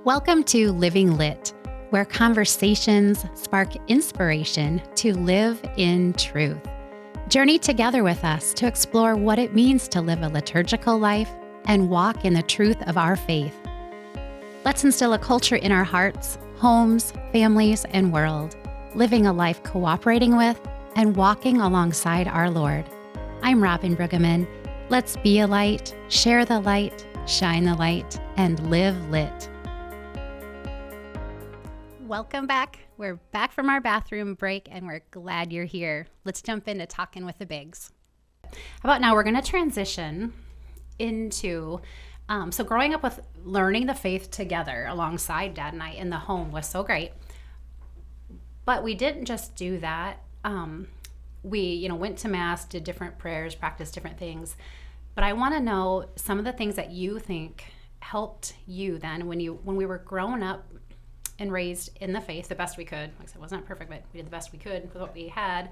Welcome to Living Lit, where conversations spark inspiration to live in truth. Journey together with us to explore what it means to live a liturgical life and walk in the truth of our faith. Let's instill a culture in our hearts, homes, families, and world, living a life cooperating with and walking alongside our Lord. I'm Robin Brueggemann. Let's be a light, share the light, shine the light, and live lit. Welcome back. We're back from our bathroom break and we're glad you're here. Let's jump into talking with the bigs. How about now we're going to transition into, so growing up with learning the faith together alongside Dad and I in the home was so great. But we didn't just do that. We, went to Mass, did different prayers, practiced different things. But I want to know some of the things that you think helped you then when we were growing up and raised in the faith the best we could. Like I said, it wasn't perfect, but we did the best we could with what we had.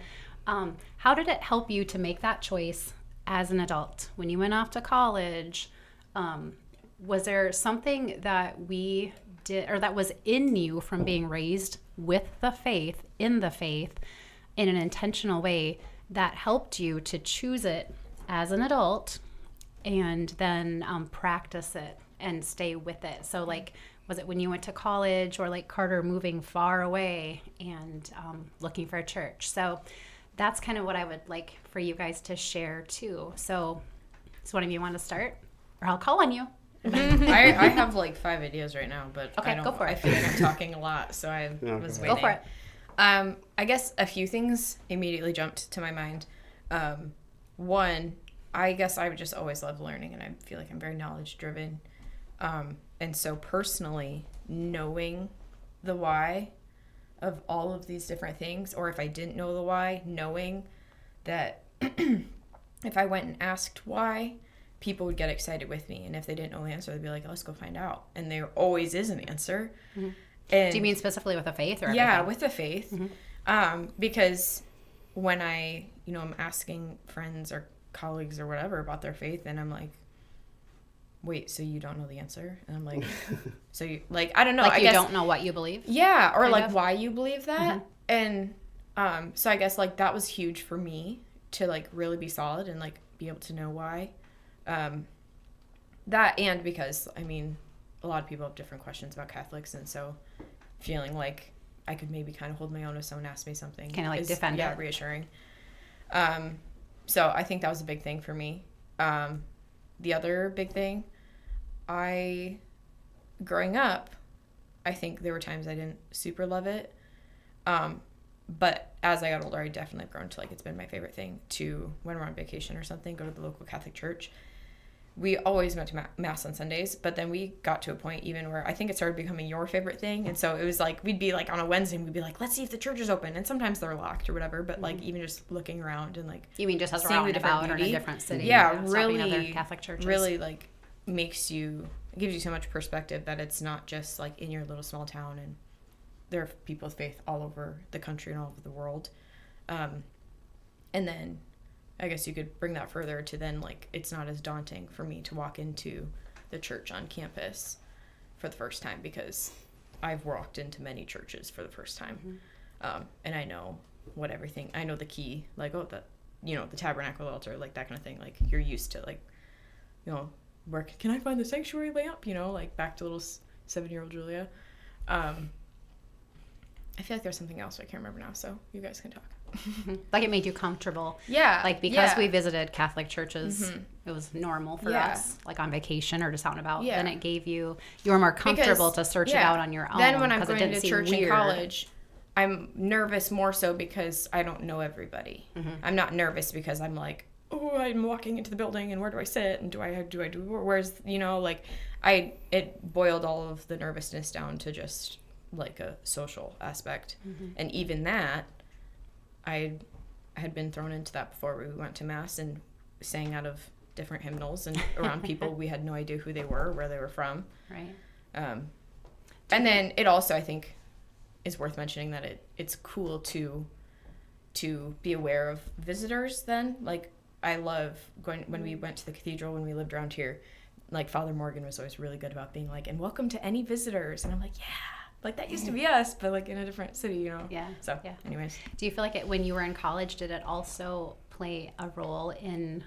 How did it help you to make that choice as an adult? When you went off to college, was there something that we did or that was in you from being raised with the faith, in an intentional way that helped you to choose it as an adult and then practice it and stay with it? So was it when you went to college or like Carter moving far away and looking for a church? So that's kind of what I would like for you guys to share too. So one of you want to start or I'll call on you. I have like 5 ideas right now, but okay, go for it. I feel like I'm talking a lot, so I was waiting. Go for it. I guess a few things immediately jumped to my mind. One, I guess I would just always love learning, and I feel like I'm very knowledge driven. And so personally, knowing the why of all of these different things, or if I didn't know the why, knowing that if I went and asked why, people would get excited with me. And if they didn't know the answer, they'd be like, oh, let's go find out. And there always is an answer. Mm-hmm. And do you mean specifically with the faith or yeah, everything? with the faith. Mm-hmm. Because when I'm asking friends or colleagues or whatever about their faith, and I'm like, wait, so you don't know the answer? And I'm like, so you, I don't know. I guess, don't know what you believe? Yeah, or why you believe that. Mm-hmm. And so I guess that was huge for me to really be solid and be able to know why. That, and because, a lot of people have different questions about Catholics, and so feeling like I could maybe kind of hold my own if someone asked me something. Kind of defend it. Yeah, reassuring. So I think that was a big thing for me. The other big thing, growing up, I think there were times I didn't super love it. But as I got older, I definitely have grown to it's been my favorite thing to, when we're on vacation or something, go to the local Catholic church. We always went to Mass on Sundays, but then we got to a point even where I think it started becoming your favorite thing. And so it was we'd be on a Wednesday and we'd be let's see if the church is open. And sometimes they're locked or whatever, but even just looking around and you mean just as we're out and about or in a different city? Yeah, really, other Catholic churches. Really gives you so much perspective that it's not just in your little small town, and there are people with faith all over the country and all over the world. And then I guess you could bring that further to then it's not as daunting for me to walk into the church on campus for the first time, because I've walked into many churches for the first time. And I know I know the key, the tabernacle altar, that kind of thing. You're used to where can I find the sanctuary lamp? Back to little 7-year-old Julia. I feel like there's something else I can't remember now, so you guys can talk. It made you comfortable. Yeah. Because we visited Catholic churches, it was normal for us, on vacation or just out and about. Yeah. Then it gave you were more comfortable to search it out on your own. Then when I'm going to church weird. in college, I'm nervous more so because I don't know everybody. I'm not nervous because I'm I'm walking into the building and where do I sit and do I do where's it boiled all of the nervousness down to just a social aspect. And even that, I had been thrown into that before. We went to Mass and sang out of different hymnals and around people we had no idea who they were or where they were from. Right. And then it also, I think, is worth mentioning that it's cool to be aware of visitors then. I love going, when we went to the cathedral when we lived around here, like Father Morgan was always really good about being like, and welcome to any visitors. And I'm like, yeah, like that used to be us, but like in a different city, you know? Yeah. So Yeah. anyways. Do you feel like when you were in college, did it also play a role in,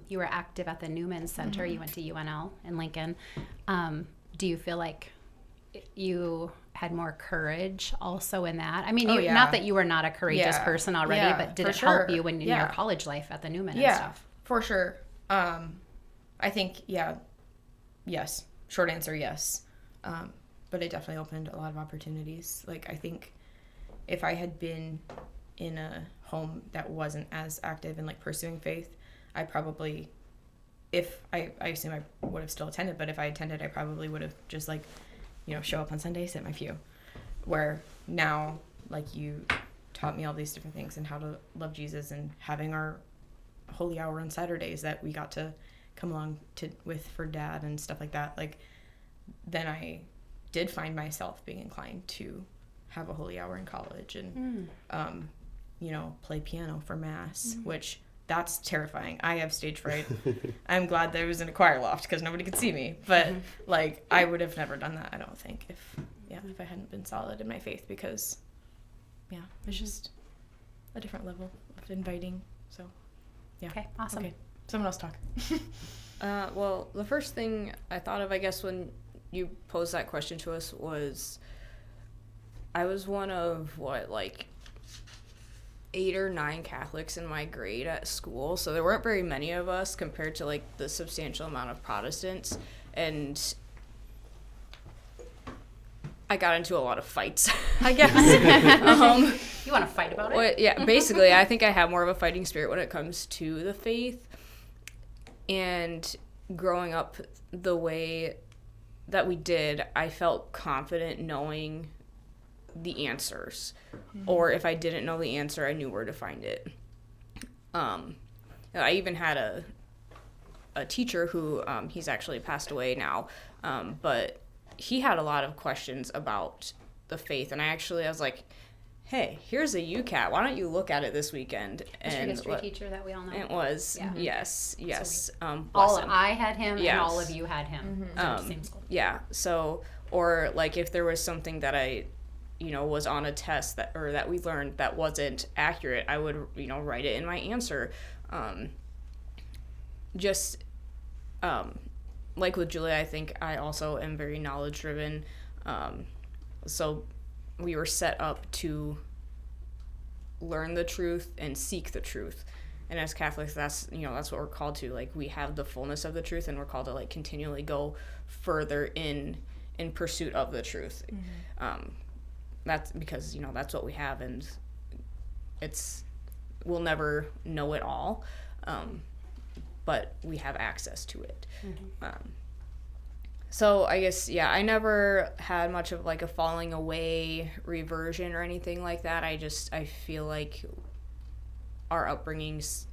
you were active at the Newman Center, you went to UNL in Lincoln. Do you feel like you had more courage also in that? I mean, not that you were not a courageous person already, but did it help you in your college life at the Newman and stuff? For sure. I think, yes. Short answer, yes. But it definitely opened a lot of opportunities. Like, I think if I had been in a home that wasn't as active in, like, pursuing faith, I probably, I assume I would have still attended, but if I attended, I probably would have just, like, you know, show up on Sunday, sit in my pew. Where now, like, you taught me all these different things and how to love Jesus, and having our holy hour on Saturdays that we got to come along with for Dad and stuff like that. Like, then I did find myself being inclined to have a holy hour in college and, you know, play piano for Mass, which that's terrifying. I have stage fright. I'm glad that I was in a choir loft because nobody could see me. But, like, I would have never done that, I don't think, if I hadn't been solid in my faith, because, it's just a different level of inviting. So, yeah. Okay, awesome. Okay, someone else talk. Well, the first thing I thought of, I guess, when you posed that question to us was I was one of, 8 or 9 Catholics in my grade at school, so there weren't very many of us compared to, like, the substantial amount of Protestants, and I got into a lot of fights, I guess. You want to fight about it? Yeah, basically, I think I have more of a fighting spirit when it comes to the faith, and growing up the way that we did, I felt confident knowing the answers, or if I didn't know the answer, I knew where to find it. I even had a teacher who he's actually passed away now, but he had a lot of questions about the faith, and I was like, hey, here's a UCAT, why don't you look at it this weekend? And history teacher that we all know. It was, yes. I had him, and all of you had him. Same school. Yeah, so, or, like, if there was something that I, was on a test that we learned that wasn't accurate, I would, write it in my answer. Like with Julia, I think I also am very knowledge driven. So we were set up to learn the truth and seek the truth. And as Catholics, that's what we're called to. Like, we have the fullness of the truth, and we're called to, like, continually go further in pursuit of the truth. That's because, that's what we have, and we'll never know it all, but we have access to it. So I guess, I never had much of, like, a falling away reversion or anything like that. I feel like our upbringings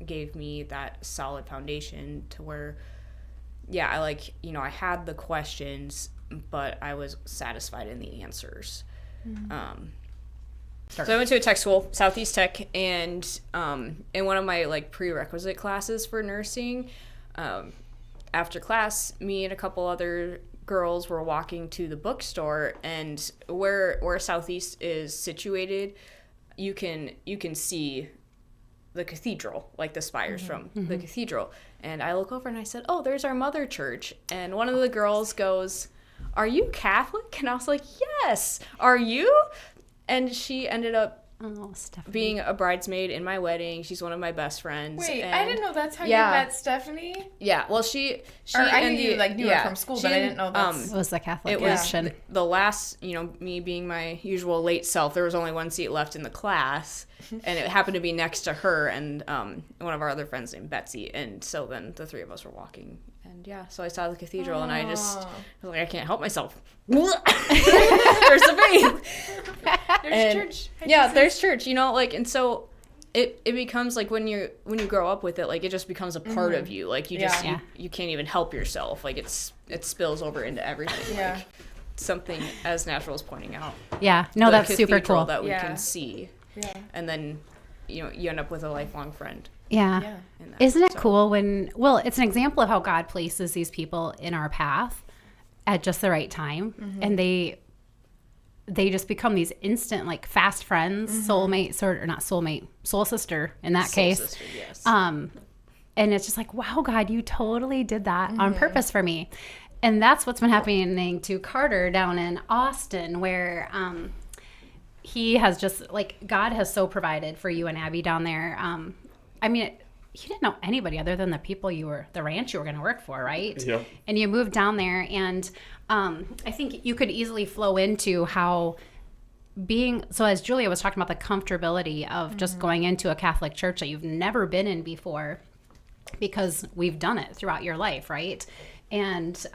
gave me that solid foundation to where, I had the questions, but I was satisfied in the answers. So I went to a tech school, Southeast Tech, and in one of my, like, prerequisite classes for nursing, after class, me and a couple other girls were walking to the bookstore, and where Southeast is situated, you can see the cathedral, like the spires from the cathedral. And I look over and I said, "Oh, there's our mother church." And one of the girls goes, "Are you Catholic?" And I was like, "Yes. Are you?" And she ended up being a bridesmaid in my wedding. She's one of my best friends. Wait, I didn't know that's how you met Stephanie. Yeah, well, she I knew you her from school, but I didn't know that's... It was the Catholic connection. The last, me being my usual late self, there was only one seat left in the class, and it happened to be next to her and one of our other friends named Betsy, and so then the three of us were walking. And so I saw the cathedral, and I was like, I can't help myself. There's the faith. There's church. There's church. And so it becomes like when you grow up with it, like, it just becomes a part of you. Like, you just you can't even help yourself. Like, it spills over into everything. Yeah. Like, something as Natural is pointing out. Yeah. No, that's super cool. That we can see. Yeah. And then you end up with a lifelong friend. Yeah. Isn't it cool when, well, it's an example of how God places these people in our path at just the right time. And they just become these instant, like fast friends, soulmates, or not soulmate, soul sister in that case. Sister, yes. And it's just like, wow, God, you totally did that on purpose for me. And that's what's been happening to Carter down in Austin, where he has just, like, God has so provided for you and Abby down there. I mean, you didn't know anybody other than the people the ranch you were going to work for, right? Yeah. And you moved down there, and I think you could easily flow into how so as Julia was talking about the comfortability of just going into a Catholic church that you've never been in before, because we've done it throughout your life, right? And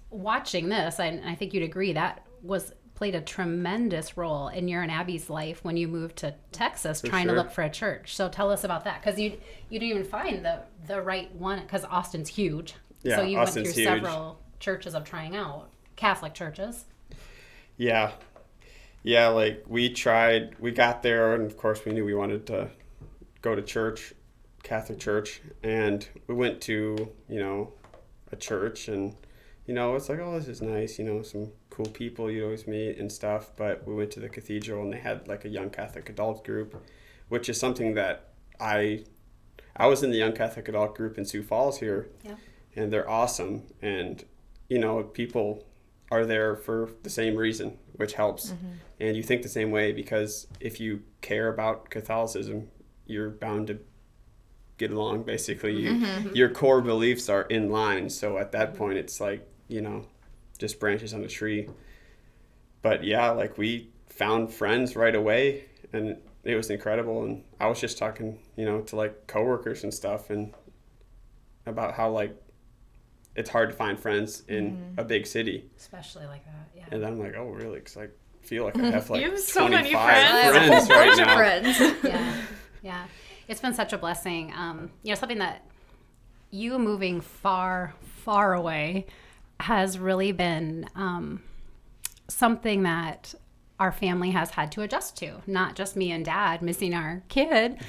watching this, and I think you'd agree, that played a tremendous role in your and Abby's life when you moved to Texas trying to look for a church. So tell us about that, because you didn't even find the right one, because Austin's huge. Yeah, so you Austin's went through huge. several churches of trying out, Catholic churches. Yeah, like we got there, and of course we knew we wanted to go to church, Catholic church, and we went to, a church, and, it's like, oh, this is nice, some cool people you always meet and stuff, but we went to the cathedral, and they had like a young Catholic adult group, which is something that I was in the young Catholic adult group in Sioux Falls here, and they're awesome, and, people are there for the same reason, which helps. And you think the same way, because if you care about Catholicism, you're bound to get along, basically. Your core beliefs are in line, so at that point it's like, just branches on a tree. But yeah, like we found friends right away, and it was incredible. And I was just talking, to like coworkers and stuff, and about how like it's hard to find friends in a big city, Especially like that, yeah. and I'm like, oh really? Because I feel like I have like You have 25 so many friends. friends right now. Friends. Yeah. It's been such a blessing. Something that you moving far, far away has really been something that our family has had to adjust to. Not just me and Dad missing our kid,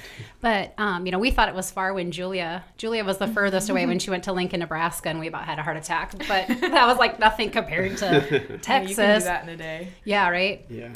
but we thought it was far when Julia was the furthest away when she went to Lincoln, Nebraska, and we about had a heart attack. But that was like nothing compared to Texas. You can do that in a day. Yeah, right. Yeah.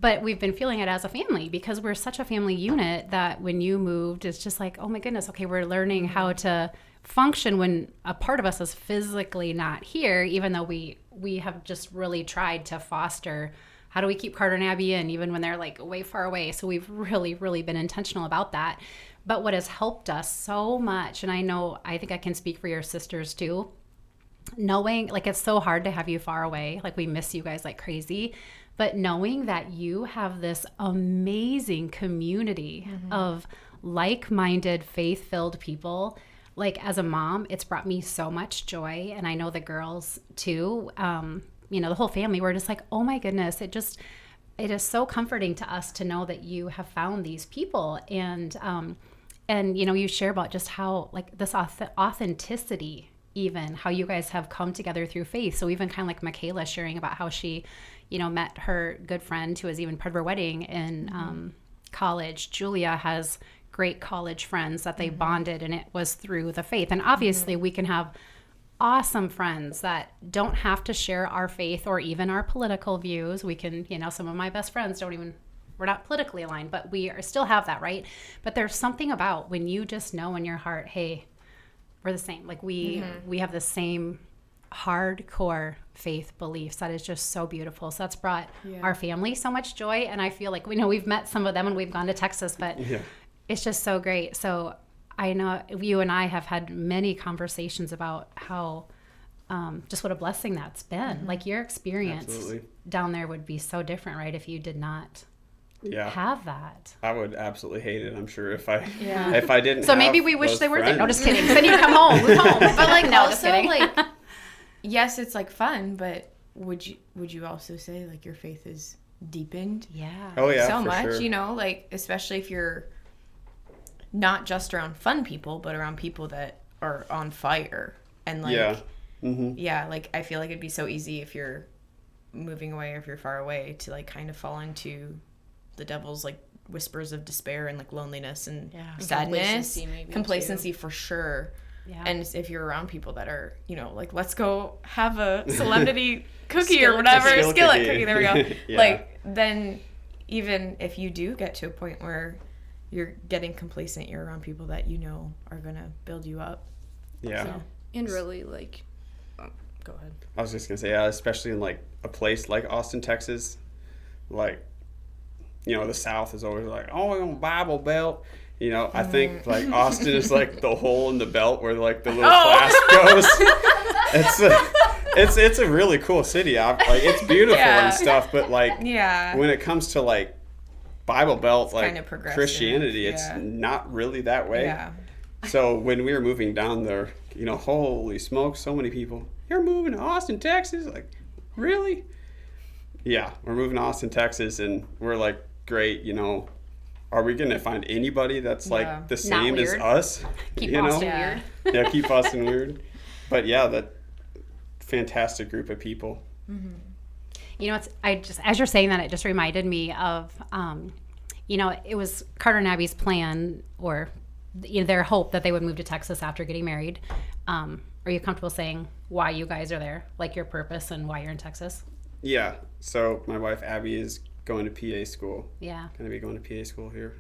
But we've been feeling it as a family, because we're such a family unit that when you moved, it's just like, oh my goodness, okay, we're learning how to function when a part of us is physically not here, even though we have just really tried to foster, how do we keep Carter and Abby in, even when they're like way far away. So we've really, really been intentional about that. But what has helped us so much, and I think I can speak for your sisters too, knowing, like, it's so hard to have you far away, like we miss you guys like crazy, but knowing that you have this amazing community of like-minded, faith-filled people, like as a mom, it's brought me so much joy. And I know the girls too, the whole family, we're just like, oh my goodness, it is so comforting to us to know that you have found these people. And you share about just how, like, this authenticity, even how you guys have come together through faith. So even kind of like Michaela sharing about how she, met her good friend who was even part of her wedding in college. Julia has great college friends that they bonded, and it was through the faith. And obviously we can have awesome friends that don't have to share our faith or even our political views. We can, some of my best friends we're not politically aligned, but still have that, right? But there's something about when you just know in your heart, hey, we're the same. Like we have the same hardcore faith beliefs that is just so beautiful. So that's brought our family so much joy. And I feel like we've met some of them when we've gone to Texas, but it's just so great. So I know you and I have had many conversations about how just what a blessing that's been. Like your experience down there would be so different, right? If you did not have that. I would absolutely hate it, I'm sure, if I didn't. So maybe we wish they were there. No, just kidding. Then you come home. Move home. But like no, also just kidding. like, yes, it's like fun, but would you also say like your faith is deepened? Yeah. Oh yeah, So for much, sure. like especially if you're not just around fun people, but around people that are on fire and like like I feel like it'd be so easy if you're moving away or if you're far away to like kind of fall into the devil's like whispers of despair and like loneliness and Yeah. sadness, Complacency maybe, complacency for sure. Yeah. And if you're around people that are, you know, like, let's go have a solemnity cookie or Skillet whatever, cookie. skillet cookie, there we go. Yeah. Like, then even if you do get to a point where you're getting complacent, you're around people that you know are going to build you up. Yeah. So, And really, like, go ahead. I was just gonna say, yeah, especially in like a place like Austin, Texas, like, you know, the South is always like, oh, we're on Bible Belt. You know, I think like Austin is like the hole in the belt where like the little class goes. It's a really cool city. Like, it's beautiful Yeah. and stuff, but like yeah. when it comes to like Bible Belt, like kinda progressive, Christianity, it's yeah. not really that way. Yeah. So when we were moving down there, you know, holy smoke, so many people. You're moving to Austin, Texas? Like, really? Yeah, we're moving to Austin, Texas, and we're like, great, you know, are we going to find anybody that's Yeah. like the same as weird. us? Keep you Austin know? weird. Yeah, keep Austin weird. But yeah, that fantastic group of people. You know, as you're saying that, it just reminded me of, you know, it was Carter and Abby's plan, or their hope that they would move to Texas after getting married. Are you comfortable saying why you guys are there, like your purpose and why you're in Texas? Yeah, so my wife Abby is going to PA school. Yeah. Going to be going to PA school here.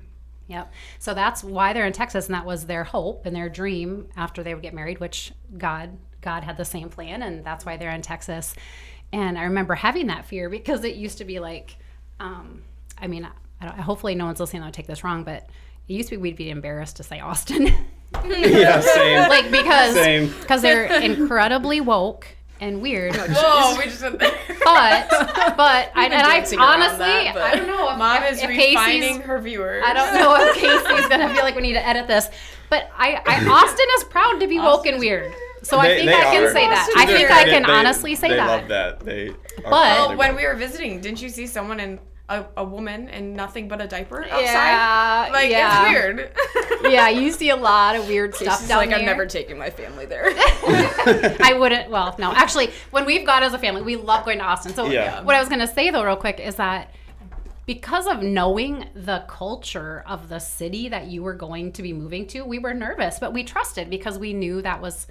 Yep. So that's why they're in Texas, and that was their hope and their dream after they would get married, which God had the same plan, and that's why they're in Texas. And I remember having that fear because it used to be like, I mean, hopefully no one's listening that would take this wrong, but it used to be we'd be embarrassed to say Austin. Yeah, same. Like Same. because they're incredibly woke and weird. Whoa, we just went there. But I dancing around honestly, that, but- I don't know if Mom is if refining Casey's, her viewers. I don't know if Casey's gonna feel like we need to edit this, but I Austin is proud to be woke and weird. So I think I can say that. I think I can honestly say they that. love that. They are But- proud Oh, to when go. we were visiting, didn't you see someone in a woman in nothing but a diaper outside? Yeah, Like, yeah. it's weird. Yeah, you see a lot of weird stuff She's down like, there. I've never taken my family there. I wouldn't. Well, no. Actually, when we've gone as a family, we love going to Austin. So Yeah. what I was going to say, though, real quick, is that because of knowing the culture of the city that you were going to be moving to, we were nervous, but we trusted because we knew that was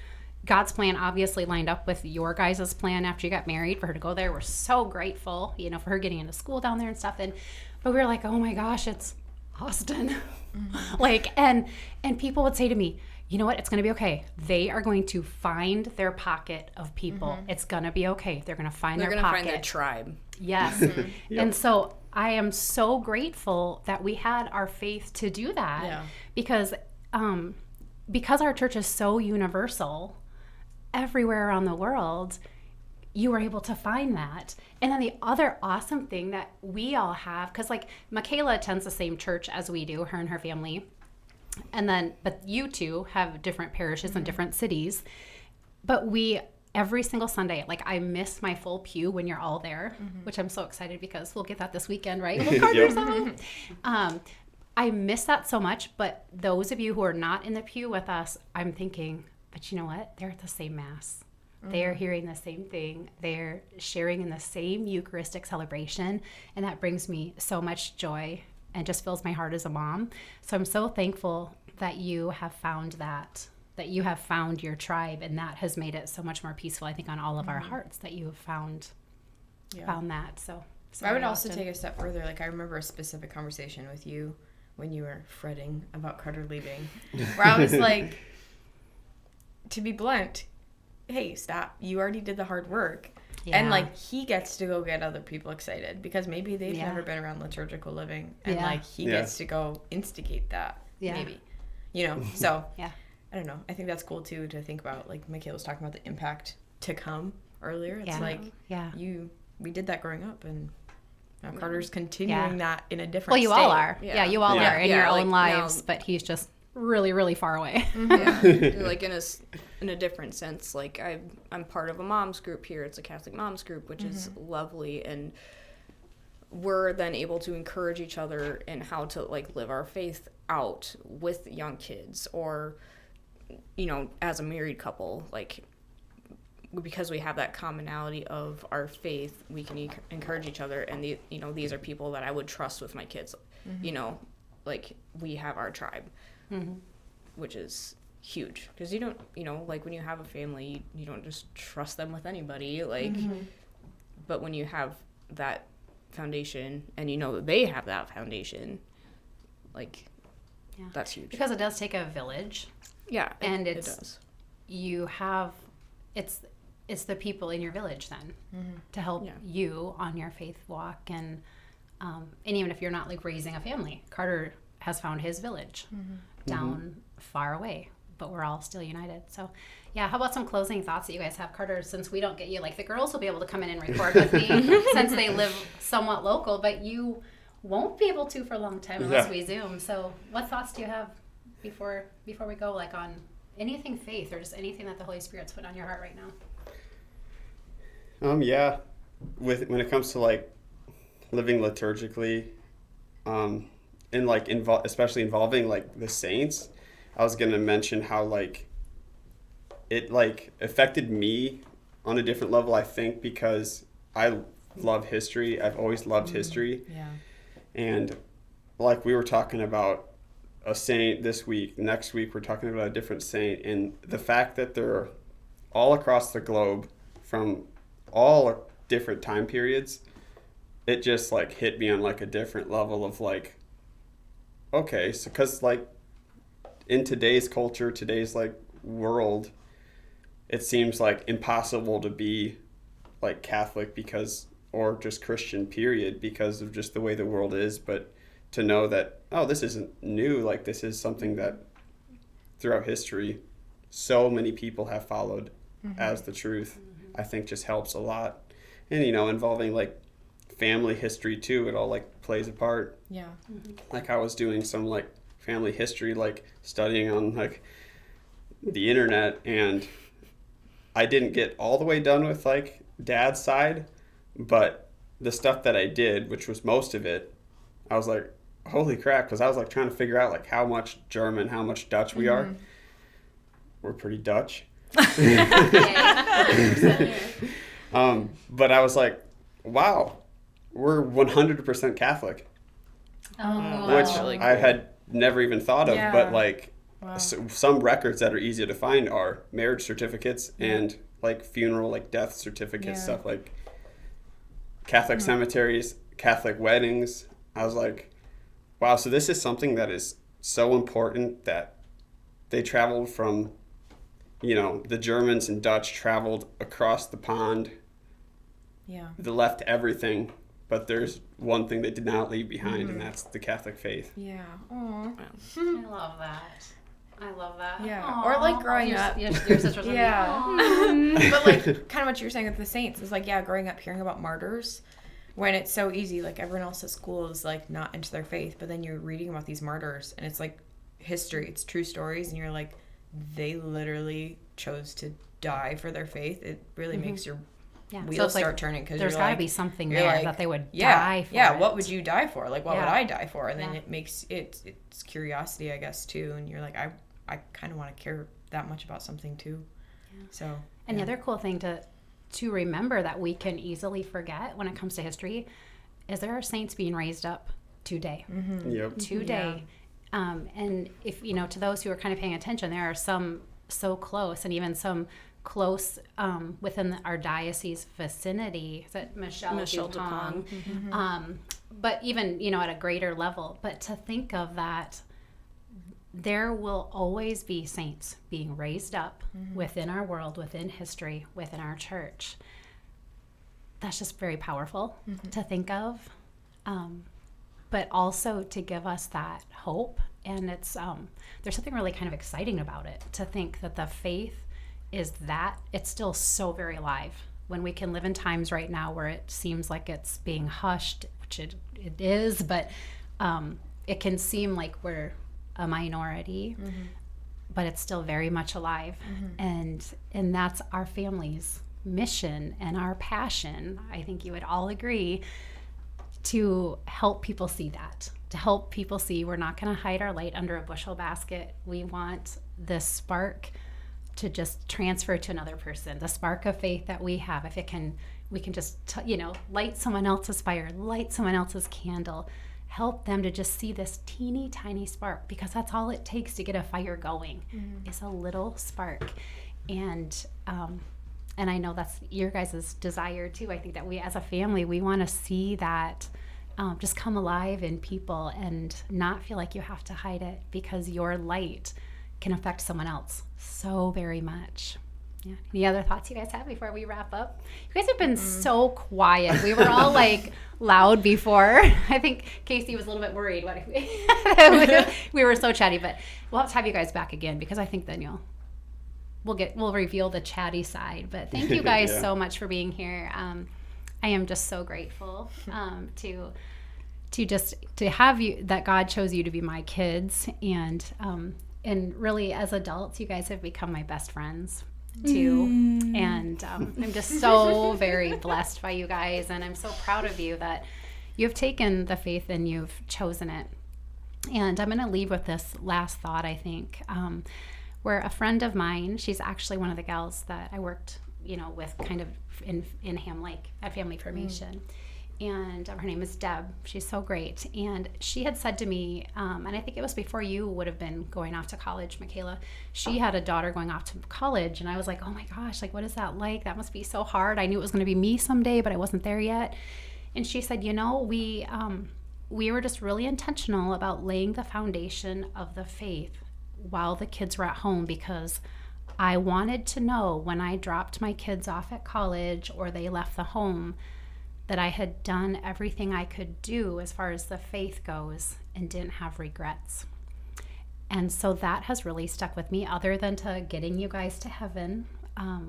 God's plan, obviously lined up with your guys' plan after you got married for her to go there. We're so grateful, you know, for her getting into school down there and stuff. But we were like, oh my gosh, it's Austin. Like, and people would say to me, you know what? It's going to be okay. They are going to find their pocket of people. It's going to be okay. They're going to find They're their going to pocket. find their tribe. Yes. And so I am so grateful that we had our faith to do that. Yeah. Because our church is so universal everywhere around the world, you were able to find that. And then the other awesome thing that we all have, because like Michaela attends the same church as we do, her and her family. And then, but you two have different parishes in different cities. But we, every single Sunday, like I miss my full pew when you're all there, which I'm so excited because we'll get that this weekend, right? We'll Carter's out. I miss that so much. But those of you who are not in the pew with us, I'm thinking, but you know what? They're at the same Mass. They are hearing the same thing. They're sharing in the same Eucharistic celebration. And that brings me so much joy and just fills my heart as a mom. So I'm so thankful that you have found that you have found your tribe, and that has made it so much more peaceful, I think, on all of our hearts that you have found that. So I would also take a step further. Like, I remember a specific conversation with you when you were fretting about Carter leaving, where I was like, to be blunt, hey, stop. You already did the hard work. Yeah. And, like, he gets to go get other people excited because maybe they've Yeah. never been around liturgical living. And, Yeah. like, he Yeah. gets to go instigate that, Yeah. maybe. You know? So, Yeah. I don't know. I think that's cool, too, to think about. Like, Michaela was talking about the impact to come earlier. It's Yeah. like, Yeah. we did that growing up, and now Carter's continuing that in a different Well, you state. all are. Yeah, you all Yeah. are in Yeah, your like, own lives, but he's just really, really far away. Yeah. Like in a different sense, like I'm part of a mom's group here. It's a Catholic moms group, which is lovely, and we're then able to encourage each other in how to like live our faith out with young kids, or you know, as a married couple. Like because we have that commonality of our faith, we can encourage each other. And these are people that I would trust with my kids. Like we have our tribe, which is huge, because you don't, like when you have a family, you don't just trust them with anybody. Like, but when you have that foundation and that they have that foundation, like, that's huge. Because it does take a village. Yeah, and it does. You have, it's the people in your village then to help you on your faith walk, and even if you're not like raising a family, Carter has found his village down far away, but we're all still united. So yeah, how about some closing thoughts that you guys have? Carter, since we don't get you, like the girls will be able to come in and record with me since they live somewhat local, but you won't be able to for a long time unless we Zoom. So what thoughts do you have before we go, like on anything faith or just anything that the Holy Spirit's put on your heart right now? When it comes to like living liturgically, and like especially involving like the saints, I was gonna mention how like it like affected me on a different level, I think, because I love history. I've always loved history. Yeah. And like we were talking about a saint this week, next week we're talking about a different saint, and the fact that they're all across the globe from all different time periods, it just like hit me on like a different level of like, okay, so because like in today's culture, today's like world, it seems like impossible to be like Catholic or just Christian period, because of just the way the world is. But to know that, oh, this isn't new, like this is something that throughout history so many people have followed as the truth, I think just helps a lot. And involving like family history too, it all like plays a part. Yeah. Like I was doing some like family history, like studying on like the internet, and I didn't get all the way done with like dad's side, but the stuff that I did, which was most of it, I was like, holy crap, because I was like trying to figure out like how much German, how much Dutch we are. We're pretty Dutch. But I was like, wow, we're 100% Catholic, which I had never even thought of. But like some records that are easy to find are marriage certificates and like funeral, like death certificates, stuff like Catholic cemeteries, Catholic weddings. I was like, wow, so this is something that is so important that they traveled from, the Germans and Dutch traveled across the pond. Yeah. They left everything, but there's one thing they did not leave behind, and that's the Catholic faith. Yeah. Aww. I love that. I love that. Yeah. Aww. Or like growing up. Your sisters are But like kind of what you were saying with the saints is like, growing up hearing about martyrs, when it's so easy, like everyone else at school is like not into their faith, but then you're reading about these martyrs and it's like history, it's true stories, and you're like, they literally chose to die for their faith. It really makes your wheels start turning, because there's got to be something there that they would die for. Yeah, what would you die for? Like, what would I die for? And then it makes it's curiosity, I guess, too. And you're like, I kind of want to care that much about something too. Yeah. So. And the other cool thing to remember that we can easily forget when it comes to history is there are saints being raised up today. Yep. Today. Yeah. And if, to those who are kind of paying attention, there are some so close, and even some close within our diocese vicinity. Is that Michelle Dupont? But even, at a greater level. But to think of that, there will always be saints being raised up within our world, within history, within our church. That's just very powerful to think of. But also to give us that hope. And it's there's something really kind of exciting about it, to think that the faith is that it's still so very alive. When we can live in times right now where it seems like it's being hushed, which it is, but it can seem like we're a minority, but it's still very much alive. And that's our family's mission and our passion. I think you would all agree, to help people see that, to help people see we're not going to hide our light under a bushel basket. We want this spark to just transfer to another person. The spark of faith that we have, if we can just, light someone else's fire, light someone else's candle, help them to just see this teeny tiny spark, because that's all it takes to get a fire going, is a little spark. And I know that's your guys' desire too. I think that we as a family, we want to see that just come alive in people and not feel like you have to hide it, because your light can affect someone else so very much. Yeah. Any other thoughts you guys have before we wrap up? You guys have been so quiet. We were all like loud before. I think Casey was a little bit worried. What if we were so chatty, but we'll have to have you guys back again, because I think then we'll reveal the chatty side. But thank you guys so much for being here. I am just so grateful to have you, that God chose you to be my kids, and really as adults, you guys have become my best friends too. And I'm just so very blessed by you guys, and I'm so proud of you that you've taken the faith and you've chosen it. And I'm going to leave with this last thought, I think, where a friend of mine, she's actually one of the gals that I worked with kind of in Ham Lake at Family Formation. And her name is Deb. She's so great. And she had said to me, and I think it was before you would have been going off to college, Michaela, she had a daughter going off to college. And I was like, oh my gosh, like, what is that like? That must be so hard. I knew it was going to be me someday, but I wasn't there yet. And she said, we were just really intentional about laying the foundation of the faith while the kids were at home, because I wanted to know when I dropped my kids off at college or they left the home that I had done everything I could do as far as the faith goes and didn't have regrets. And so that has really stuck with me, other than to getting you guys to heaven,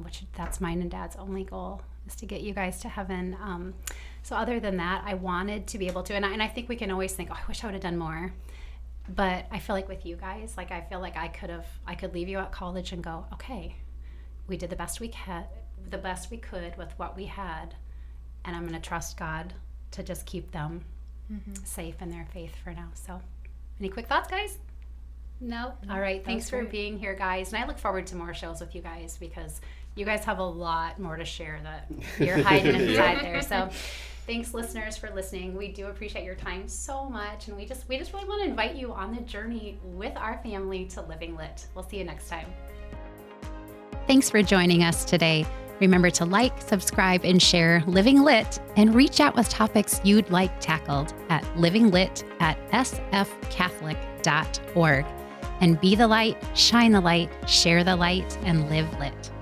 which that's mine and Dad's only goal, is to get you guys to heaven. So other than that, I wanted to be able to, and I think we can always think, oh, I wish I would have done more. But I feel like with you guys, like I feel like I could leave you at college and go, okay, we did the best we could with what we had, and I'm going to trust God to just keep them safe in their faith for now. So, any quick thoughts, guys? No? All right. Thanks for being here, guys. And I look forward to more shows with you guys, because you guys have a lot more to share that you're hiding inside there. So, thanks, listeners, for listening. We do appreciate your time so much, and we just really want to invite you on the journey with our family to Living Lit. We'll see you next time. Thanks for joining us today. Remember to like, subscribe, and share Living Lit, and reach out with topics you'd like tackled at livinglit@sfcatholic.org. And be the light, shine the light, share the light, and live lit.